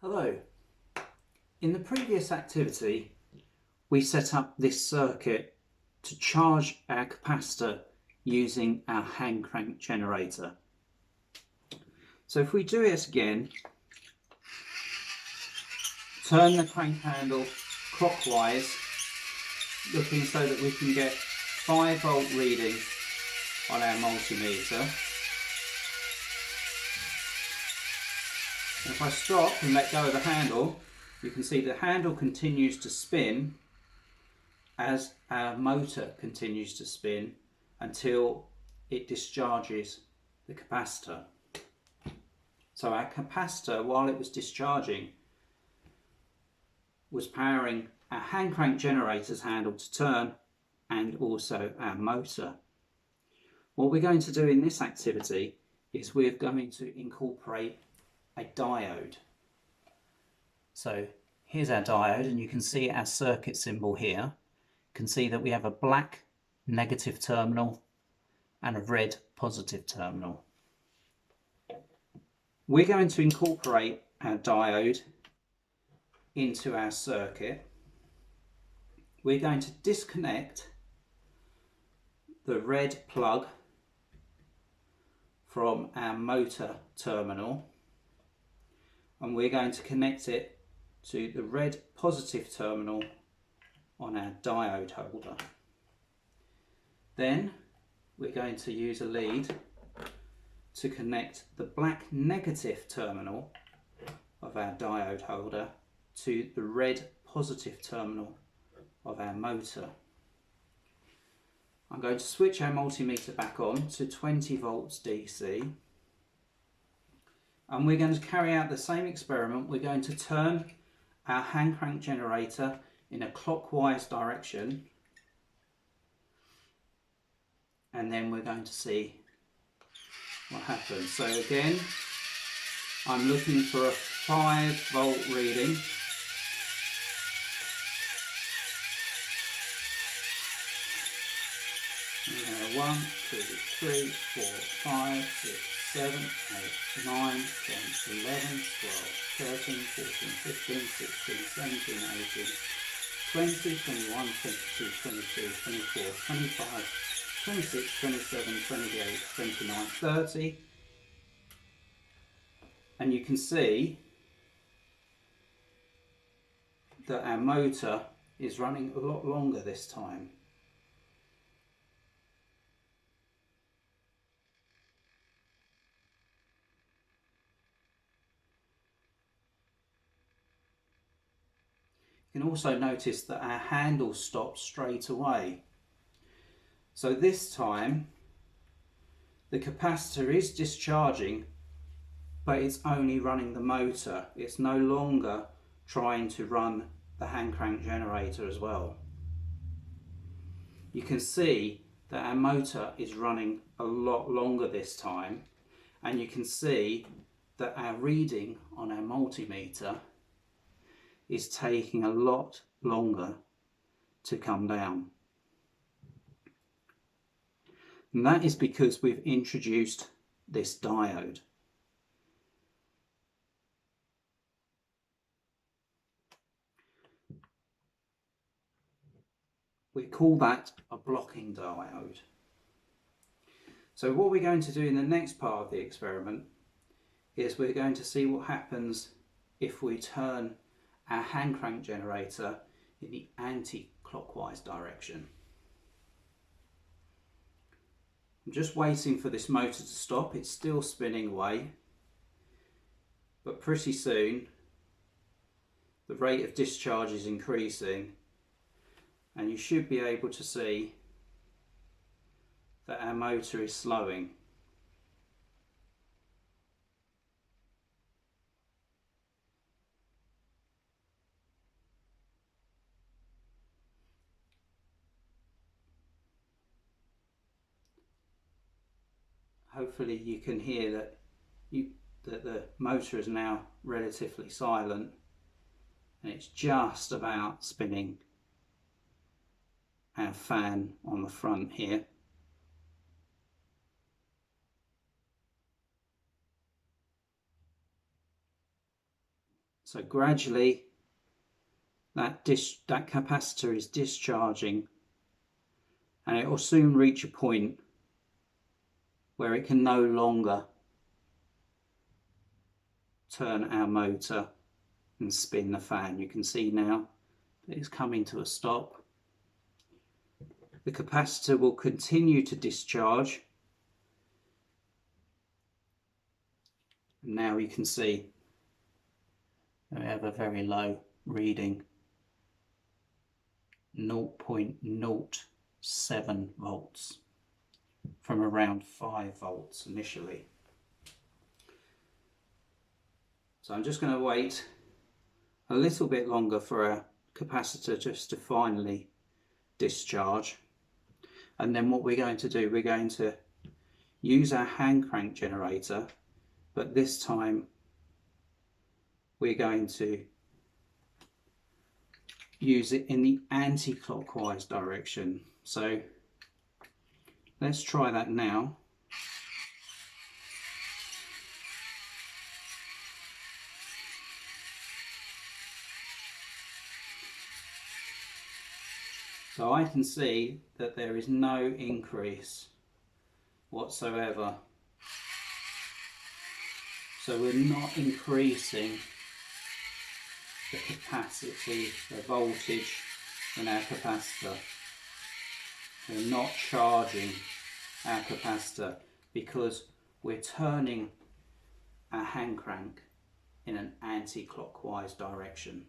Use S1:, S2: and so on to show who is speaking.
S1: Hello. In the previous activity, we set up this circuit to charge our capacitor using our hand crank generator. So if we do it again, turn the crank handle clockwise, looking so that we can get 5-volt reading on our multimeter. If I stop and let go of the handle, you can see the handle continues to spin as our motor continues to spin until it discharges the capacitor. So our capacitor, while it was discharging, was powering our hand crank generator's handle to turn and also our motor. What we're going to do in this activity is we're going to incorporate a diode. So here's our diode, and you can see our circuit symbol here. You can see that we have a black negative terminal and a red positive terminal. We're going to incorporate our diode into our circuit. We're going to disconnect the red plug from our motor terminal, and we're going to connect it to the red positive terminal on our diode holder. Then we're going to use a lead to connect the black negative terminal of our diode holder to the red positive terminal of our motor. I'm going to switch our multimeter back on to 20 volts DC, and we're going to carry out the same experiment. We're going to turn our hand crank generator in a clockwise direction, and then we're going to see what happens. So again, I'm looking for a 5-volt reading. Now 1, 2, 3, 4, 5, 6, 7, 8, 9, 10, 11, 12, 13, 14, 15, 16, 17, 18, 20, 21, 22, 23, 24, 25, 26, 27, 28, 29, 30. And you can see that our motor is running a lot longer this time. You can also notice that our handle stops straight away. So this time the capacitor is discharging, but it's only running the motor. It's no longer trying to run the hand crank generator as well. You can see that our motor is running a lot longer this time, and you can see that our reading on our multimeter is taking a lot longer to come down. And that is because we've introduced this diode. We call that a blocking diode. So what we're going to do in the next part of the experiment is we're going to see what happens if we turn our hand crank generator in the anti-clockwise direction. I'm just waiting for this motor to stop. It's still spinning away, but pretty soon the rate of discharge is increasing, and you should be able to see that our motor is slowing. Hopefully you can hear that the motor is now relatively silent, and it's just about spinning our fan on the front here. So gradually that capacitor is discharging, and it will soon reach a point where it can no longer turn our motor and spin the fan. You can see now that it's coming to a stop. The capacitor will continue to discharge. And now you can see we have a very low reading, 0.07 volts from around 5 volts initially. So I'm just going to wait a little bit longer for our capacitor just to finally discharge, and then what we're going to do, we're going to use our hand crank generator, but this time we're going to use it in the anti-clockwise direction. So let's try that now. So I can see that there is no increase whatsoever. So we're not increasing the capacity, the voltage in our capacitor. We're not charging our capacitor because we're turning our hand crank in an anti-clockwise direction.